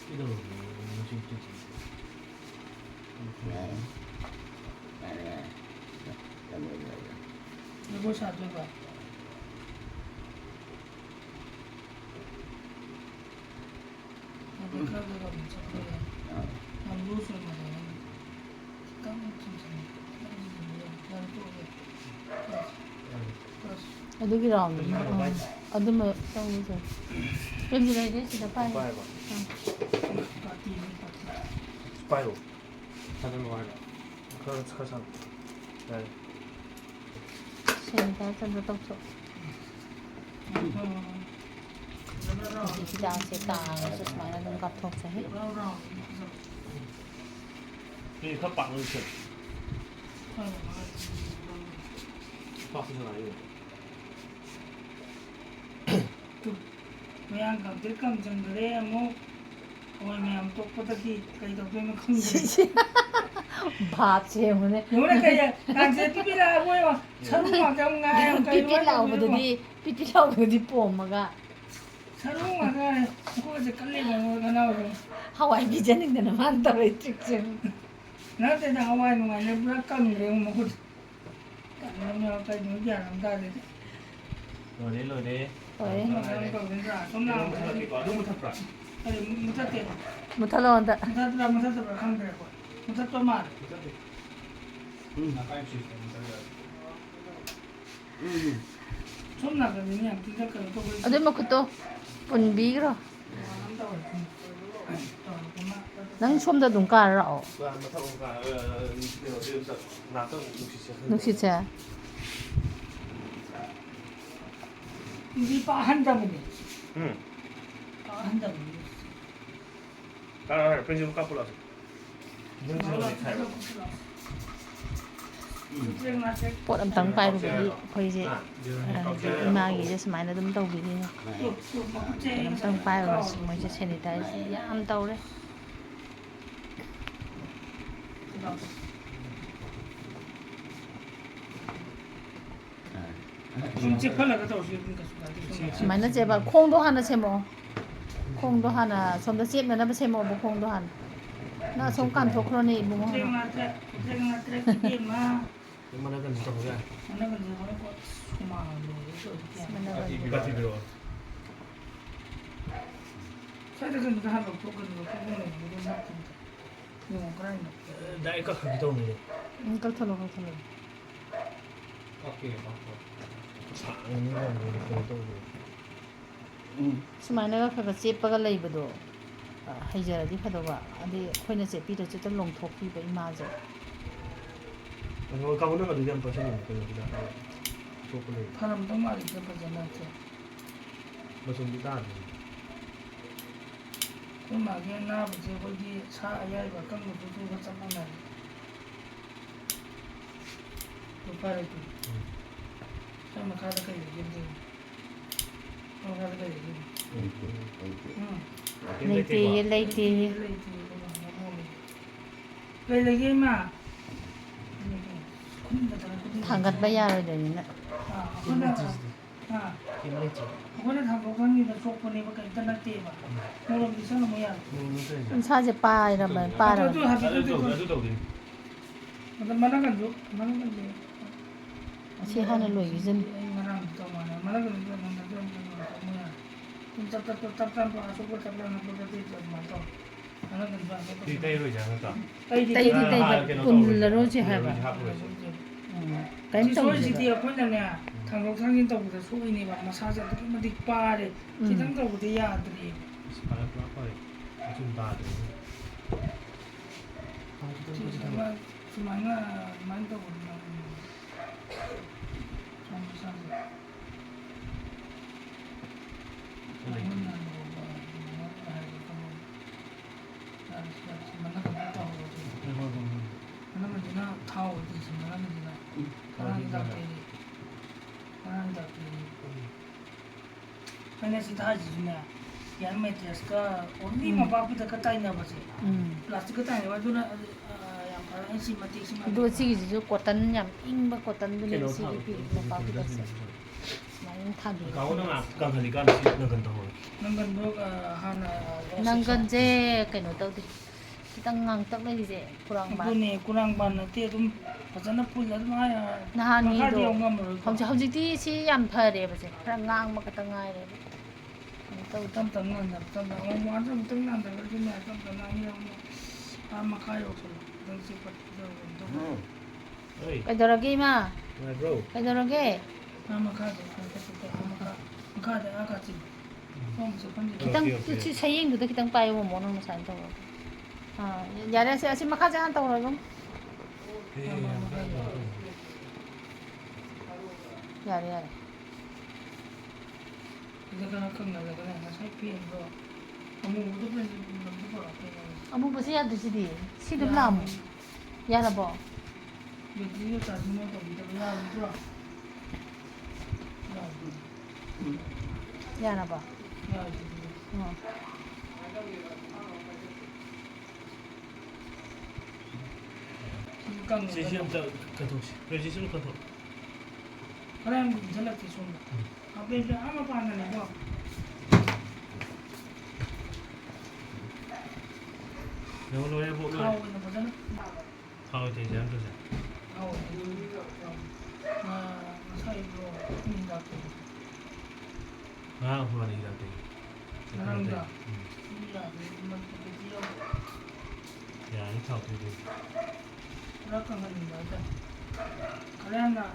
cái đồ nó chịu chịu ꯁꯒꯣꯜ ꯁꯥꯗꯣꯏꯕ ꯑꯗꯩ ꯈꯔ ꯑꯃꯨꯛ ꯆꯠꯄ ꯌꯥꯏ ꯌꯥꯝ loose ꯑꯣꯏꯃꯜꯂꯦ ꯈꯤꯇꯪ ꯆꯤꯡꯁꯤꯟ ꯌꯥꯔꯦ ꯇꯣꯛꯑꯒꯦ ꯑꯗꯨꯒꯤ ꯔꯥꯎꯟꯗꯨ ꯑꯗꯨꯃ ꯇꯧꯔꯁꯦ ꯀꯔꯤꯝꯁꯨ ꯂꯩꯇꯦ ꯁꯤꯗ ꯄꯥꯏ ꯄꯥꯏꯕ ꯄꯥꯔꯇꯤꯅꯤ ꯄꯥꯔꯇꯤ ꯄꯥꯏꯔꯣ ꯊꯥꯖꯤꯜꯂꯣ ꯍꯥꯏꯔ ꯈꯔ ꯁꯥꯡ ꯌꯥꯔꯦ ꯁꯦꯅꯤꯇꯥꯏꯖꯔꯗ ꯇꯧꯊꯣꯛ ꯍꯤꯗꯥꯛꯁꯦ ꯇꯥꯡꯉꯁꯨ ꯁꯨꯃꯥꯏꯅ ꯑꯗꯨꯝ ꯀꯥꯞꯊꯣꯛꯁꯦ 이 컵밥 넣으세요. 박스 좀 아니에요. ꯃꯌꯥꯝ ꯀꯪꯇ꯭ꯔꯤꯛ ꯀꯪꯁꯤꯟꯈ꯭ꯔꯦ ꯑꯃꯨꯛ ꯍꯋꯥꯏ ꯃꯌꯥꯝ ꯇꯣꯛꯄꯗꯒꯤ ꯀꯩ ꯇꯧꯗꯣꯏꯅꯣ ꯈꯪꯗ꯭ꯔꯦ ꯚꯥꯞ ꯁꯦꯝꯕꯅꯦ ꯅꯣꯏꯅ ꯀꯩ ꯀꯥꯡꯁꯦ ꯄꯤꯄꯤ ꯂꯥꯛꯑꯕꯣ ꯁꯔꯨ ꯉꯥꯛꯇ ꯉꯥꯏ ꯄꯤꯄꯤ ꯂꯥꯎꯕꯗꯨꯗꯤ ꯄꯤꯄꯤ ꯂꯥꯎꯕꯗꯨꯗꯤ ꯄꯣꯝꯃꯒ ꯁꯔꯨ ꯉꯥꯛꯇ ꯑꯩꯈꯣꯏꯁꯦ ꯀꯜꯂꯤꯕ ꯈꯅꯥꯎꯁꯦ ꯍꯋꯥꯏ ꯄꯤꯖꯅꯤꯡꯗꯅ ꯃꯥꯅ ꯇꯧꯔꯤ ꯇ꯭ꯔꯤꯛꯁꯦ ꯅꯠꯇꯦꯗ ꯍꯋꯥꯏ ꯅꯨꯡꯉꯥꯏꯅ ꯄꯨꯔꯥ ꯀꯪꯈ꯭ꯔꯦ ꯃꯈꯨꯠ ꯀꯪꯅ ꯀꯩꯅꯣ ꯒ꯭ꯌꯥꯟ ꯑꯃ ꯇꯥꯗꯦ ꯂꯣꯏꯔꯦ. ꯍꯣꯏ 너무 탔다. ꯃꯨꯊꯠꯇꯦ ꯃꯨꯊꯠꯂꯣ ꯑꯝꯇ ꯃꯨꯊꯠꯇ꯭ꯔꯥ ꯃꯨꯊꯠꯇꯕ꯭ꯔꯥ ꯈꯪꯗ꯭ꯔꯦ ꯑꯩꯈꯣꯏ ꯃꯨꯊꯠꯄ ꯃꯥꯜꯂꯦ ꯁꯣꯝ ꯅꯥꯀꯟꯗꯅꯤ ꯌꯥꯝ ꯊꯤꯅ ꯀꯩꯅꯣ ꯇꯧꯕ ꯑꯗꯨꯏ ꯃꯈꯨꯠꯇꯣ ꯄꯨꯟꯕꯤꯈ꯭ꯔꯣ ꯅꯪ ꯁꯣꯝꯗ ꯑꯗꯨꯝ ꯀꯥꯔ ꯂꯥꯛꯑꯣ ꯅꯨꯡꯁꯤꯠꯁꯦ ꯏꯗꯤ ꯄꯥꯍꯟꯗꯕꯅꯤ 응. ꯄꯥꯍꯟꯗꯕꯅꯤ 따라 펜션 까불라서. ꯄꯣꯠ ꯑꯝꯇꯪ ꯄꯥꯏꯔꯨꯕꯒꯤ ꯑꯩꯈꯣꯏꯁꯦ ꯏꯃꯥꯒꯤꯁꯦ ꯁꯨꯃꯥꯏꯅ ꯑꯗꯨꯝ ꯇꯧꯕꯤꯔꯤꯅꯦ ꯄꯣꯠ ꯑꯝꯇꯪ ꯄꯥꯏꯔꯨꯕꯁꯤ ꯃꯣꯏꯁꯦ ꯁꯦꯅꯤꯇꯥꯏꯖ ꯌꯥꯝ ꯇꯧꯔꯦ 좀 찌팔라가 떨어지는 것같습니다. ꯁꯨꯃꯥꯏꯅ ꯆꯦꯕ ꯈꯣꯡꯗꯣ ꯍꯥꯟꯅ ꯁꯦꯝꯃꯛꯑꯣ ꯈꯣꯡꯗꯣ ꯍꯥꯟꯅ ꯁꯣꯝꯗ ꯆꯦꯞꯅꯅꯕ ꯁꯦꯝꯃꯛꯑꯣꯕ ꯈꯣꯡꯗꯣ ꯍꯥꯟꯅ ꯅꯪ ꯑꯁꯣꯝ ꯀꯥꯟꯊꯣꯛꯈ꯭ꯔꯣꯅꯦ 이모가 얼마나 간 진짜 뭐야? 비바티비로. 사이드에서 한 번 보거든요. 나이가 크게 떠오르네. 깎ꯊꯠꯂꯣ 깎ꯊꯠꯂꯣ 깎게 깎아. 장난 아니고 떠오르네. ꯁꯨꯃꯥꯏꯅꯒ ꯈꯔ ꯈꯔ ꯆꯦꯞꯄꯒ ꯂꯩꯕꯗꯣ ꯍꯩꯖꯔꯗꯤ ꯐꯗꯧꯕ ꯑꯗꯩ ꯑꯩꯈꯣꯏꯅ ꯆꯦꯞꯄꯤꯔꯁꯨ ꯍꯦꯛꯇ ꯂꯣꯡꯊꯣꯛꯈꯤꯕ 이마ꯁꯦ 뭐 가보는 거 되게 한번 보시는 거예요. 그냥 조금은 바람도 많이 잡아잖아요. 무슨 미다. 그막에 나버지 거기 차 아야이가 깡도 두고 잡아놔. 또 파래도. 참 가다가 얘기인데. 가다가 얘기. ꯂꯩꯇꯦ ꯂꯩꯇꯦ ꯂꯩꯒꯦ ꯏꯃꯥ ꯊꯥꯡꯒꯠꯄ ꯌꯥꯔꯣꯏꯗꯣꯏꯅꯤꯅ ꯑꯩꯈꯣꯏꯅ ꯊꯥꯡꯗꯣꯛꯈ꯭ꯔꯕꯅꯤꯅ ꯁꯣꯛꯄꯅꯦꯕ ꯀꯩꯝꯇ ꯅꯠꯇꯦꯕ ꯃꯣꯔꯣꯛꯗꯤ ꯆꯪꯉꯝꯕ ꯌꯥꯔꯦ ꯎꯟꯁꯥꯁꯦ ꯄꯥꯏꯔꯕ ꯄꯥꯔꯕ ꯃꯅꯥꯒꯟꯁꯨ ꯑꯁꯤ ꯍꯥꯟꯅ ꯂꯣꯏꯈꯤꯁꯅꯤ ꯑꯩ ꯉꯔꯥꯡ ꯇꯧꯃꯥꯟꯅꯦ ꯃꯅꯥꯒꯟꯁꯨ ꯇꯞ ꯑꯁꯣꯛꯄ ꯇꯞꯂꯛꯄꯗꯗꯤ ꯑꯗꯨꯃꯥꯏꯅ ꯇꯧ ꯇꯩꯗꯤ ꯄꯨꯜꯂꯔꯣꯏꯁꯦ ꯍꯥꯏꯕ ꯀꯔꯤꯝ ꯁꯣꯏꯁꯤꯗꯤ ꯑꯩꯈꯣꯏꯅꯅꯦ ꯊꯥꯡꯗꯣꯛ ꯊꯥꯡꯖꯤꯟ ꯇꯧꯕꯗ ꯁꯣꯛꯏꯅꯦꯕ ꯃꯁꯥꯁꯦ ꯑꯗꯨꯛꯀꯤ ꯃꯇꯤꯛ ꯄꯥꯔꯦ ꯈꯤꯇꯪ ꯇꯧꯕꯗ ꯌꯥꯗ꯭ꯔꯦ ꯁꯨꯃꯥꯏꯅ ꯇꯧꯕꯗ ꯃꯁꯥꯁꯦ ꯃꯅꯝꯗꯨꯅ ꯊꯥꯎ ꯑꯣꯏꯗꯣꯏꯁꯤ ꯃꯅꯝꯗꯨꯅ ꯉꯔꯥꯡ ꯗꯥꯛꯇꯔꯤ ꯑꯩꯅ ꯁꯤꯗ ꯍꯥꯏꯁꯤꯁꯨꯅꯦ ꯌꯥꯔ ꯃꯦꯇ꯭ꯔꯦꯁꯀ ꯑꯣꯟꯂꯤ ꯃꯄꯥꯛꯄꯤꯗꯒ ꯇꯥꯏꯅꯕꯁꯦ ꯄ꯭ꯂꯥꯁꯇꯤꯛꯀ ꯇꯥꯏꯅꯕ ꯑꯗꯨꯅ ꯌꯥꯝ ꯐꯔꯦ ꯁꯤ ꯃꯇꯤꯛ ꯁꯤ ꯑꯗꯣ ꯁꯤꯒꯤꯁꯤꯁꯨ ꯀꯣꯇꯟ ꯌꯥꯝ ꯏꯪꯕ ꯀꯣꯇꯟꯗꯨꯅꯦ ꯁꯤꯒꯤ ꯃꯄꯥꯛꯄꯤꯗꯛꯁꯦ ꯁꯨꯃꯥꯏꯅ ꯊꯥꯕꯤꯔꯣ ꯅꯪꯒꯟꯗꯣ ꯍꯥꯟꯅ ꯅꯪꯒꯟꯁꯦ ꯀꯩꯅꯣ ꯇꯧꯗꯦ kitang ngangtak lagise kurang ba ꯑꯗꯨꯅꯦ ꯀꯨꯔꯥꯡꯕꯥꯟ ꯅꯠꯇꯦ ꯑꯗꯨꯝ ꯐꯖꯅ ꯄꯨꯜꯂ ꯑꯗꯨꯝ ꯅꯍꯥꯟꯒꯤꯗꯣ ꯃꯈꯥꯗꯤ ꯌꯧ ꯉꯝꯃꯔꯣꯏꯀꯣ ꯍꯧꯖꯤꯛꯇꯤ ꯁꯤ ꯌꯥꯝ ꯐꯔꯦꯕꯁꯦ ꯈꯔ ꯉꯥꯡꯕ ꯈꯛꯇ ꯉꯥꯏꯔꯦꯕ ꯇꯞ ꯇꯞꯅ ꯍꯟꯊꯔꯛ ꯇꯞꯅ ꯑꯃꯨꯛ ꯋꯥꯟꯁ ꯑꯃꯨꯛꯇꯪ ꯍꯟꯊꯔꯛꯑꯗꯤꯅꯦ ꯇꯞ ꯇꯞꯅ ꯑꯅꯤ ꯑꯍꯨꯝ ꯃꯈꯥ ꯌꯧꯁꯜꯂꯣ ꯅꯪ Oi, ꯀꯩꯗꯧꯔꯒꯦ ꯏꯃꯥ my bro. ꯀꯩꯗꯧꯔꯒꯦ ꯃꯈꯥꯗ ꯃꯈꯥꯗ ꯀꯥꯆꯤꯟ ꯁꯣꯝꯁꯨ ꯈꯟꯖꯤꯜꯂꯣ ꯈꯤꯇꯪ Okay. ꯁꯤ ꯁꯌꯦꯡꯗꯨꯗ ꯈꯤꯇꯪ ꯄꯥꯏꯌꯣ ꯃꯣ ꯅꯪ ꯉꯁꯥꯏ ꯇꯧꯔꯒ ꯌꯥꯔꯦ ꯑꯁꯤ ꯃꯈꯥꯁꯦ ꯍꯥꯟꯅ ꯇꯧꯔꯒ ꯌꯥꯔꯦ ꯌꯥꯔꯦ ꯈꯔ ꯈꯪꯅꯔꯒꯅꯦ ꯉꯁꯥꯏ ꯐꯦꯟꯗꯣ ꯑꯃꯨꯕꯗꯣ ꯂꯝꯗ ꯄꯨꯔꯛꯄꯩꯅꯦ ꯑꯃꯨꯕꯁꯤ ꯌꯥꯗ꯭ꯔꯤꯁꯤꯗꯤ ꯁꯤ ꯑꯗꯨꯝ ꯂꯥꯛꯑꯃꯣ ꯌꯥꯔꯕꯣ ꯕꯦꯇ꯭ꯔꯤꯒ ꯆꯥꯔꯖꯤꯡꯒ ꯇꯧꯕꯤꯗꯕ ꯌꯥꯔꯣꯏꯗ꯭ꯔꯣ ꯌꯥꯔꯕꯣ Sisi amta kathok. Sisi lu kathok. Kalian jelek sih semua. Apa itu apa panen itu? Yang lu ya bu. Kau ini macam? Kau itu jangan tu sah. Kau. Masa itu ini dapet. Ah, bukan ini dapet. Sekarang dah. Iya, memang kecil. Ya, ini kau tu tu. Belakang kan ini ada. Kalian nak?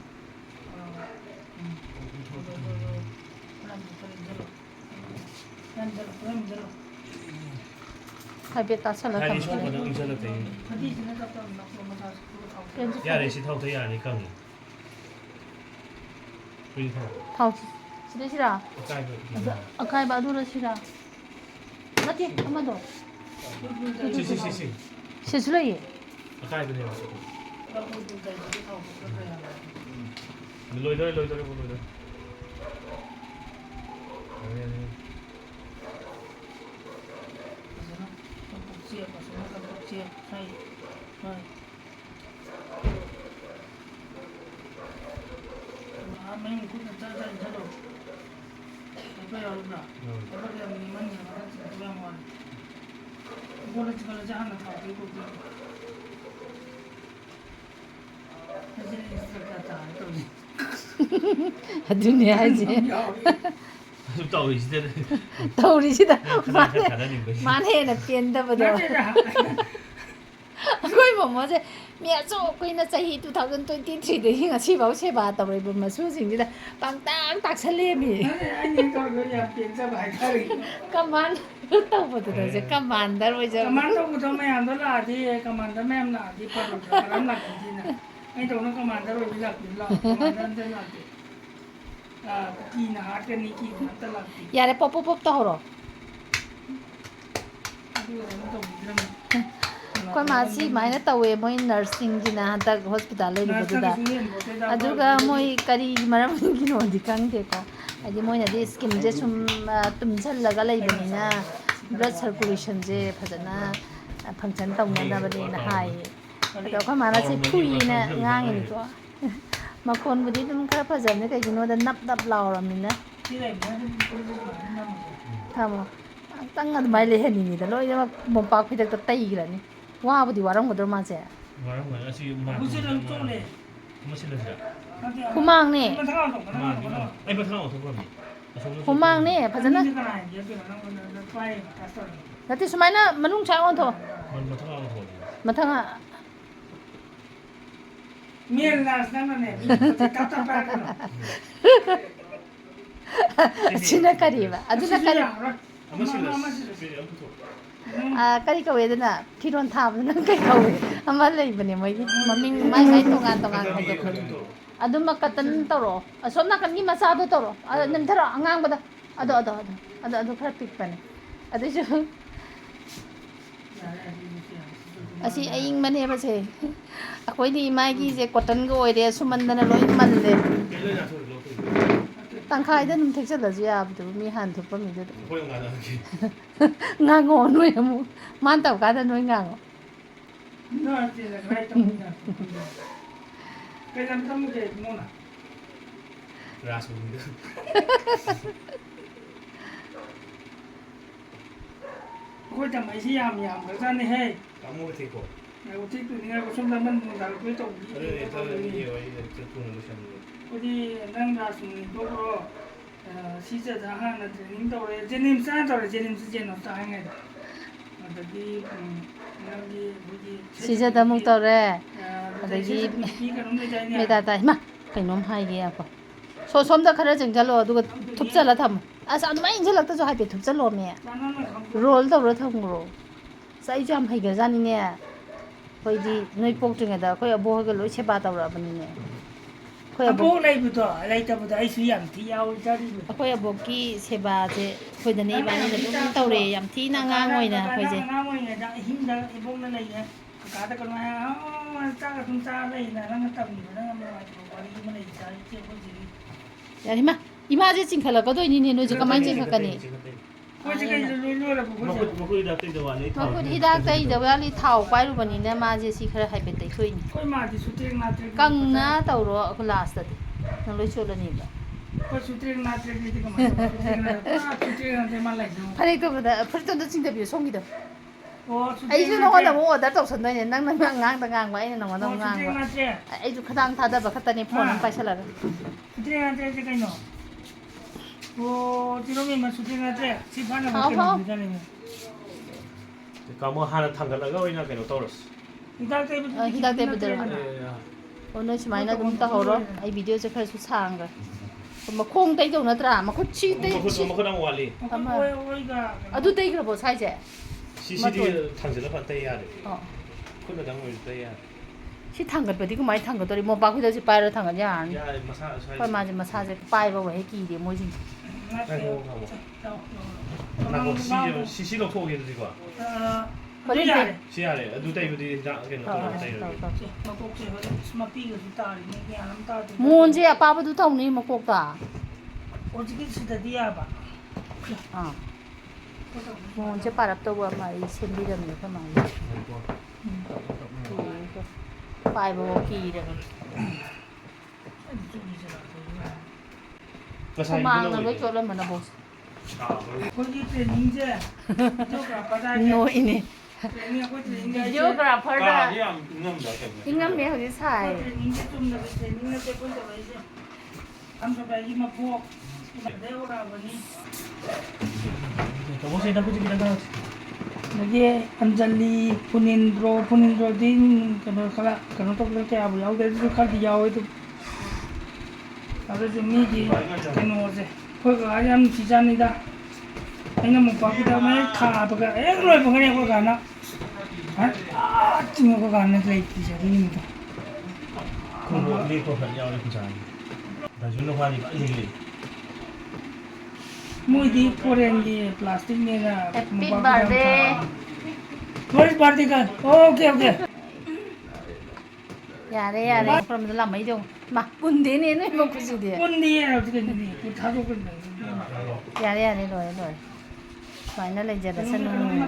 하이베 따살라 Hari semua pada usaha tu. Tadi sini dapat nak masak sepuluh. Ya, resi tahu tu ya, ni kau ni. Beri tahu. 타오 시대 시라 Pakai tu. 아카이 바두라 시라 맞지 한번 더 Sisi. 시술이 Pakai tu ni. Kalau itu jadi tahu berapa ya? Loi boleh. 아두네 하지 Sub tahu isi dia. 떠오르시다 Kadang-kadang ni. 만해는 뺀다보다 ꯑꯩꯈꯣꯏ ꯃꯃꯥꯁꯦ ꯃꯤ ꯑꯆꯧ ꯀꯨꯏꯅ ꯆꯍꯤ 2023ꯗꯒꯤ ꯉꯁꯤꯐꯥꯎ ꯁꯦꯕꯥ ꯇꯧꯔꯤꯕ ꯃꯁꯨꯁꯤꯡꯁꯤꯗ ꯄꯪꯇꯥꯛ ꯇꯥꯛꯁꯜꯂꯦꯃꯤ common ꯇꯧꯕꯗꯨꯗꯁꯦ commander ꯑꯣꯏꯖꯕ Kemana tuh udah main lah di kemana main lah di paru karam lah di sini. Ini tuh orang kemana tuh bilang kemana tuh lagi. Kina hati nih kina tuh lagi. 야래 뽀뽀뽀 떠오러 Aduh orang tuh bilang. ꯑꯩꯈꯣꯏ ꯃꯥꯁꯤ ꯁꯨꯃꯥꯏꯅ ꯇꯧꯋꯦ ꯃꯣꯏ ꯅꯔꯁꯁꯤꯡꯁꯤꯅ ꯍꯟꯗꯛ hospital ꯂꯩꯔꯨꯕꯗꯨꯗ ꯑꯗꯨꯒ ꯃꯣꯏ ꯀꯔꯤ ꯃꯔꯝꯒꯤꯅꯣꯗꯤ ꯈꯪꯗꯦꯀꯣ ꯍꯥꯏꯗꯤ ꯃꯣꯏꯅꯗꯤ ꯁ꯭ꯀꯤꯟꯁꯦ ꯁꯨꯝ ꯇꯨꯝꯁꯜꯂꯒ ꯂꯩꯕꯅꯤꯅ ꯕ꯭ꯂꯗ ꯁꯔꯀꯨꯂꯦꯁꯟꯁꯦ ꯐꯖꯅ ꯐꯪꯁꯟ ꯇꯧꯅꯅꯕꯅꯦꯅ ꯍꯥꯏꯌꯦ ꯑꯗꯣ ꯑꯩꯈꯣꯏ ꯃꯥꯅ ꯁꯤ ꯐꯨꯏꯅ ꯉꯥꯡꯉꯤꯅꯤꯀꯣ ꯃꯈꯣꯟꯕꯨꯗꯤ ꯑꯗꯨꯝ ꯈꯔ ꯐꯖꯕꯅꯦ ꯀꯩꯒꯤꯅꯣꯗ ꯅꯞ ꯅꯞ ꯂꯥꯎꯔꯕꯅꯤꯅ ꯊꯝꯃꯣ ꯉꯥꯛꯇꯪ ꯑꯗꯨꯃꯥꯏꯅ ꯂꯩꯍꯟꯅꯤꯡꯉꯤꯗ ꯂꯣꯏꯅꯃꯛ ꯃꯣꯝꯄꯥꯛ ꯐꯤꯗꯛꯇ ꯇꯩꯈ꯭ꯔꯅꯤ ꯋꯥꯕꯨꯗꯤ ꯋꯥꯔꯝꯒꯗ꯭ꯔꯣ ꯃꯥꯁꯦ Warung asi Busur yang tuh deh. Masih ada. 후망네 Ay, patang ako kami. 후망네 파잖아 나티 수마이나 만웅 차원 더 Matang ako. 마탕아 Miel nas namanya. Kata apa? 지나까리바 아두나까리 Masih 아 까리까 왜드나 피론 타브는 까리까 왜 아말레 이번에 뭐 이게 마밍 마이 동안 가지고 아두막 같은 떠로 아 손나간 이 마사도 떠로 아 냄새로 안강보다 아도 그래 픽반에 아두죠 ꯑꯁꯤ ꯑꯏꯪꯕꯅꯦꯕꯁꯦ ꯑꯩꯈꯣꯏꯗꯤ ꯏꯃꯥꯒꯤꯁꯦ ꯀꯣꯇꯟꯒ ꯑꯣꯏꯔꯦ ꯁꯨꯃꯟꯗꯅ ꯂꯣꯏ ꯃꯜꯂꯦ ꯇꯪꯈꯥꯏꯗ ꯑꯗꯨꯝ ꯊꯦꯛꯆꯜꯂꯁꯨ ꯌꯥꯕꯗꯨꯕꯨ ꯃꯤ ꯍꯥꯟ ꯊꯣꯛꯄ ꯃꯤꯗꯨꯗ ꯉꯥꯡꯉꯣ ꯅꯣꯏ ꯑꯃꯨꯛ ꯃꯥꯅ ꯇꯧ ꯀꯥꯟꯗ ꯅꯣꯏ ꯉꯥꯡꯉꯣ khôi tầm ấy xí yàm cái ra này hay Kamu ketik kok. ngày có thích tụi nghe có xong là mình đang cưới tổng Ada itu iya iya tertun macam ni. có đi đang ra xuống đâu rồi xí giờ ra hàng là training đâu rồi trên niệm sao đâu rồi trên niệm trên nó sao ngay đó đi đang đi 시제다 묵더래 cái 메다다 마 그놈 하이게 거 소솜다 카라 정잘로 누가 톱잘라 담 아사 아주 많이 인절락도 저 하이베 톱잘로 매 롤도 로 탐으로 사이잠 하이게 자니네 거이디 너희 복 중에다 거기 뭐하게 로이 체 받아라버니네 거기 bố này bữa đó lại tập đó ai suy giảm thì ao ra đi 거기 뭐기 세바제 거기더니 많이 좀 떠오래 얌티 나가 거이나 거이제 ngang ngồi này đã him đã bố này này cả ta còn mà cha là không cha đây là nó tập gì nó mà đi mà này cha chưa có gì 야리마 이마제 찡칼라거도 이니 노지 가만히 찡칼까니 có cái lôi là cũng có Makul dah tu dah ni. 마쿠 히닥 때이 저발리 타오 빠이루버니네 마제 시크라 하이베 코이니 có mà thì số tiền nào tiền 깡나 떠오러 그 라스트데 너 로이 촐라니가 có số tiền nào tiền gì thì có mà số tiền nào tiền mà lại đâu 파리도보다 프리톤도 찡데비 송기도 có số 아이주 tiền 너가 뭐 어다 tok 선다니 낭낭 낭당 와이네 너가 có 너무 số tiền 낭 nào tiền 아이주 카당 타다바 카타니 폰은 빠이살라 số tiền nào tiền cái nào chỉ nói mà số tiền nào tiền chỉ phải là Không, một không. cái này Kamu hana tanggal lagi ina kena taurus. hidak teh betul 오늘 주말이나 좀 떠오러 이 비디오 저 그래서 상가 뭐 콩대 좀 나더라 뭐 코치 때 Makul dah wali. 아두 때 그거 뭐 사이제 CCD tanggal apa tayar. 어 Kau dah tanggal tayar. 시탄 거 버디 그 많이 탄 거들이 뭐 바퀴도 지 빠이러 탄 거냐 아니 Ya masa saya. 거기 맞지 뭐 사제 빠이 뭐 해기디 뭐지 Nak CCD kau gitu juga. 거리 때 Siapa? Aduh tayu di dah kena taurus tayu. mà cũng chỉ phải mà pi cái chúng ta thì nghe lắm ta thì 뭔지 아빠도 통니 뭐 꼭다 có cái sự thật đi à bà 어 뭔지 빠랍도 뭐 말이 샌디름이 그 말이 빠이 뭐 기름 소망을 왜 쫄으면 뭐 có cái training chứ cho cả bà ra 노이네 training có training 요그라퍼다 yang ngam dah kan. 인간미 어디 có 사이 training chứ chung là cái training nó sẽ có cái gì ăn cho bé mà buộc đeo ra vào đi Kamu saya dah kerja kita dah. lagi Anjali Punindro din kalau tok le kya bu yau de du khal di yau itu ada jumi ji keno se ko ga yam chi jan ni da aina mo pa ki da mai kha ba ga ek loi ba ga ne ko ga na ha chi mo ko ga na lai ti ja ni ta Kau ni kau kan yang ni kerja. Dah jual hari ini. mo di foreign di plastic ni na 해피 버스데이 What birthday card? Okay, okay. 야래 그럼 들 남아 이종 막 bun데네 뭐 그지디 Pundi ya 어떻게 니? 그 다도 근데. 야래 로이 파이널 이제 다 선는